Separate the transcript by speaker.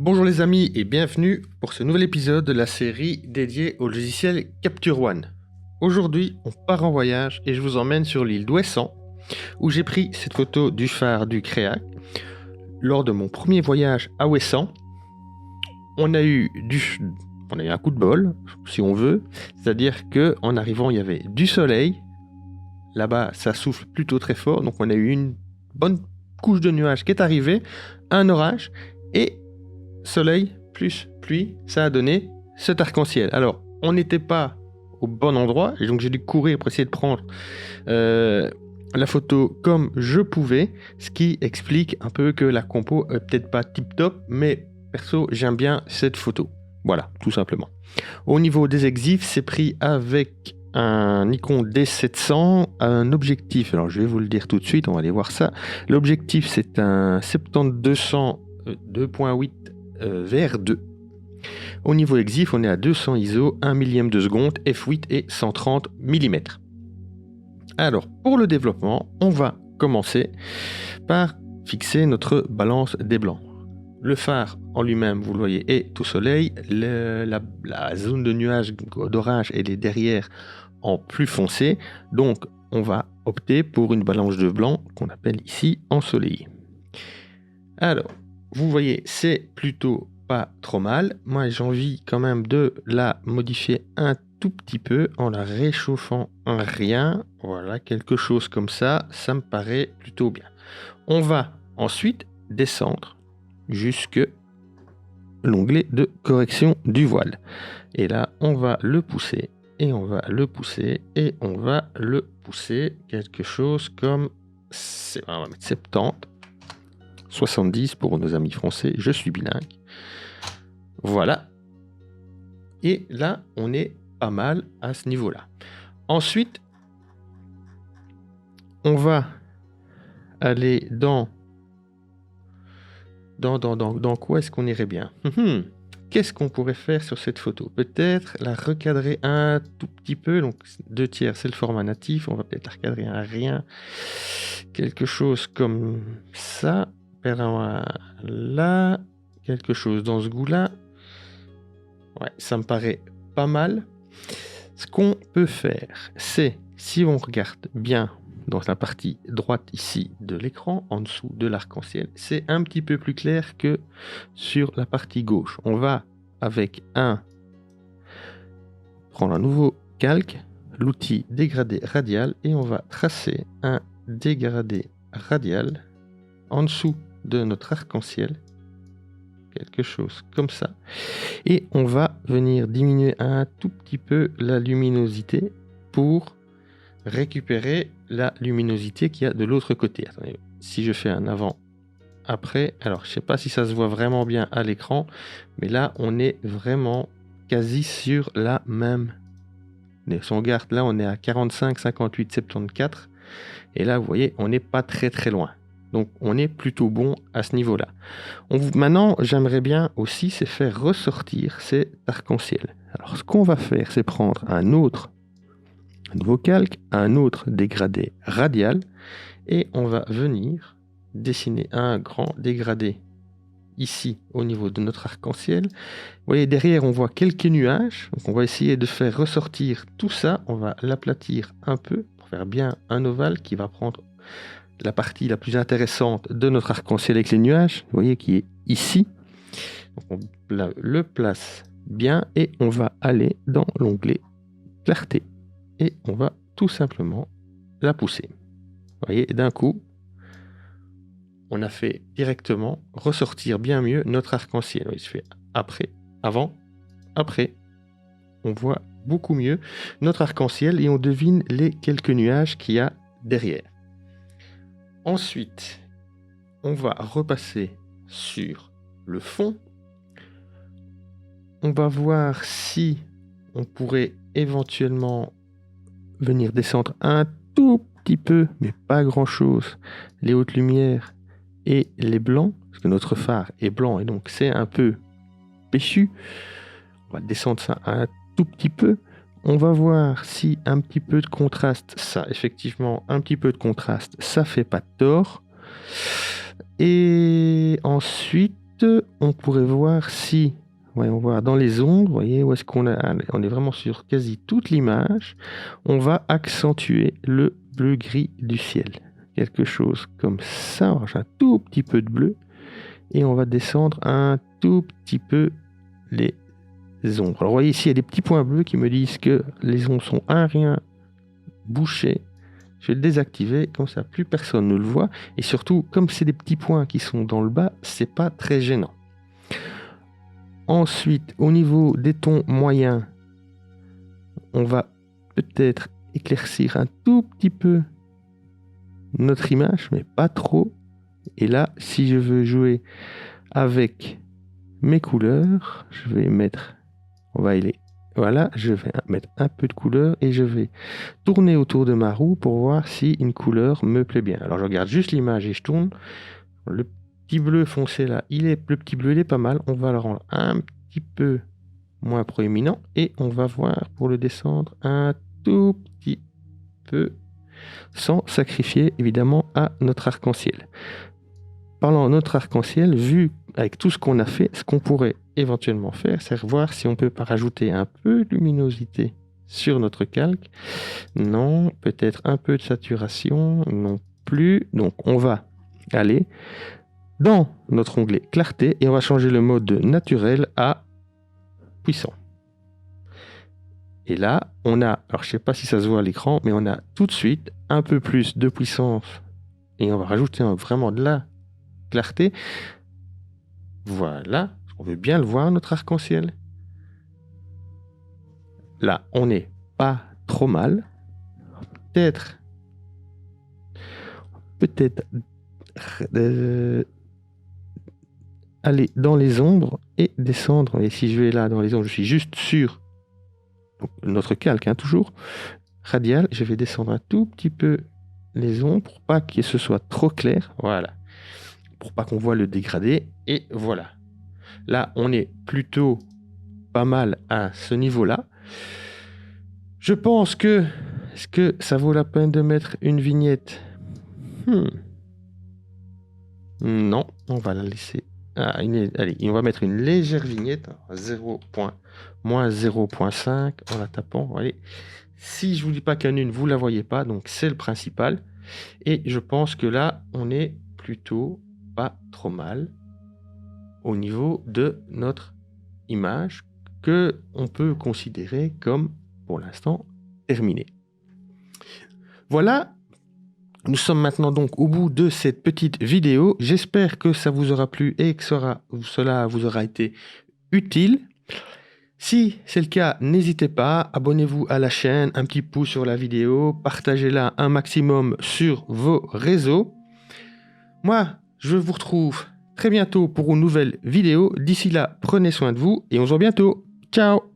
Speaker 1: Bonjour les amis et bienvenue pour ce nouvel épisode de la série dédiée au logiciel Capture One. Aujourd'hui, on part en voyage et je vous emmène sur l'île d'Ouessant où j'ai pris cette photo du phare du Créac. Lors de mon premier voyage à Ouessant, on a eu un coup de bol, si on veut, c'est-à-dire qu'en arrivant, il y avait du soleil. Là-bas, ça souffle plutôt très fort, donc on a eu une bonne couche de nuages qui est arrivée, un orage et soleil plus pluie, ça a donné cet arc-en-ciel. Alors, on n'était pas au bon endroit, et donc j'ai dû courir pour essayer de prendre la photo comme je pouvais, ce qui explique un peu que la compo est peut-être pas tip-top, mais perso, j'aime bien cette photo. Voilà, tout simplement. Au niveau des exifs, c'est pris avec un Nikon D700, un objectif, alors je vais vous le dire tout de suite, on va aller voir ça. L'objectif, c'est un 70-200 2.8 VR2. Au niveau exif, on est à 200 ISO, 1 millième de seconde, f8 et 130 mm. Alors, pour le développement, on va commencer par fixer notre balance des blancs. Le phare en lui-même, vous le voyez, est au soleil. La zone de nuage d'orage, elle est derrière en plus foncé. Donc, on va opter pour une balance de blanc qu'on appelle ici ensoleillée. Alors, vous voyez, c'est plutôt pas trop mal. Moi, j'ai envie quand même de la modifier un tout petit peu en la réchauffant un rien. Voilà, quelque chose comme ça, ça me paraît plutôt bien. On va ensuite descendre jusque l'onglet de correction du voile. Et là, on va le pousser, et on va le pousser, et on va le pousser. Quelque chose comme... On va mettre 70. 70 pour nos amis français, je suis bilingue. Voilà. Et là, on est pas mal à ce niveau-là. Ensuite, on va aller dans quoi est-ce qu'on irait bien? Qu'est-ce qu'on pourrait faire sur cette photo? Peut-être la recadrer un tout petit peu. Donc 2/3, c'est le format natif. On va peut-être la recadrer un rien. Quelque chose comme ça. Là, quelque chose dans ce goût-là. Ouais, ça me paraît pas mal. Ce qu'on peut faire, c'est, si on regarde bien dans la partie droite ici de l'écran, en dessous de l'arc-en-ciel, c'est un petit peu plus clair que sur la partie gauche. On va avec prendre un nouveau calque, l'outil dégradé radial, et on va tracer un dégradé radial en dessous de notre arc-en-ciel, quelque chose comme ça, et on va venir diminuer un tout petit peu la luminosité pour récupérer la luminosité qu'il y a de l'autre côté. Attendez, si je fais un avant après, alors je sais pas si ça se voit vraiment bien à l'écran, mais là on est vraiment quasi sur la même. Si on regarde là, on est à 45, 58, 74, et là vous voyez, on n'est pas très très loin. Donc on est plutôt bon à ce niveau-là. Maintenant, j'aimerais bien aussi c'est faire ressortir cet arc-en-ciel. Alors ce qu'on va faire, c'est prendre un nouveau calque, un autre dégradé radial, et on va venir dessiner un grand dégradé ici au niveau de notre arc-en-ciel. Vous voyez, derrière on voit quelques nuages, donc on va essayer de faire ressortir tout ça. On va l'aplatir un peu pour faire bien un ovale qui va prendre la partie la plus intéressante de notre arc-en-ciel avec les nuages, vous voyez, qui est ici. Donc on le place bien et on va aller dans l'onglet clarté et on va tout simplement la pousser. Vous voyez, d'un coup, on a fait directement ressortir bien mieux notre arc-en-ciel. Il se fait après, avant, après. On voit beaucoup mieux notre arc-en-ciel et on devine les quelques nuages qu'il y a derrière. Ensuite, on va repasser sur le fond. On va voir si on pourrait éventuellement venir descendre un tout petit peu, mais pas grand-chose, les hautes lumières et les blancs, parce que notre phare est blanc et donc c'est un peu péchu. On va descendre ça un tout petit peu. On va voir si un petit peu de contraste, ça, effectivement, un petit peu de contraste, ça fait pas de tort. Et ensuite, on pourrait voir si... Voyons voir dans les ombres, vous voyez où est-ce qu'on a... On est vraiment sur quasi toute l'image. On va accentuer le bleu-gris du ciel. Quelque chose comme ça. Alors, j'ai un tout petit peu de bleu. Et on va descendre un tout petit peu les ombres. Alors, vous voyez ici, il y a des petits points bleus qui me disent que les ombres sont un rien bouchées. Je vais le désactiver, comme ça plus personne ne le voit. Et surtout, comme c'est des petits points qui sont dans le bas, c'est pas très gênant. Ensuite, au niveau des tons moyens, on va peut-être éclaircir un tout petit peu notre image, mais pas trop. Et là, si je veux jouer avec mes couleurs, je vais mettre, on va aller, voilà, je vais mettre un peu de couleur et je vais tourner autour de ma roue pour voir si une couleur me plaît bien. Alors je regarde juste l'image et je tourne. Le petit bleu foncé là, le petit bleu il est pas mal. On va le rendre un petit peu moins proéminent et on va voir pour le descendre un tout petit peu sans sacrifier évidemment à notre arc-en-ciel. Parlant de notre arc-en-ciel, vu avec tout ce qu'on a fait, ce qu'on pourrait éventuellement faire, c'est voir si on peut pas rajouter un peu de luminosité sur notre calque. Non, peut-être un peu de saturation, non plus. Donc on va aller dans notre onglet clarté et on va changer le mode de naturel à puissant. Et là, on a, alors je sais pas si ça se voit à l'écran, mais on a tout de suite un peu plus de puissance et on va rajouter vraiment de la clarté. Voilà, on veut bien le voir notre arc-en-ciel. Là, on n'est pas trop mal. Peut-être aller dans les ombres et descendre. Et si je vais là dans les ombres, je suis juste sur notre calque, hein, toujours radial. Je vais descendre un tout petit peu les ombres pour pas que ce soit trop clair. Voilà. Pour pas qu'on voit le dégradé. Et voilà. Là, on est plutôt pas mal à ce niveau-là. Je pense que... Est-ce que ça vaut la peine de mettre une vignette? Non, on va la laisser. Allez, on va mettre une légère vignette. 0.5 en la tapant. Allez. Si je vous dis pas qu'à une, vous la voyez pas, donc c'est le principal. Et je pense que là, on est plutôt pas trop mal au niveau de notre image que on peut considérer comme, pour l'instant, terminée. Voilà, nous sommes maintenant donc au bout de cette petite vidéo. J'espère que ça vous aura plu et que cela vous aura été utile. Si c'est le cas, n'hésitez pas, abonnez-vous à la chaîne, un petit pouce sur la vidéo, partagez-la un maximum sur vos réseaux. Moi, je vous retrouve très bientôt pour une nouvelle vidéo. D'ici là, prenez soin de vous et on se voit bientôt. Ciao!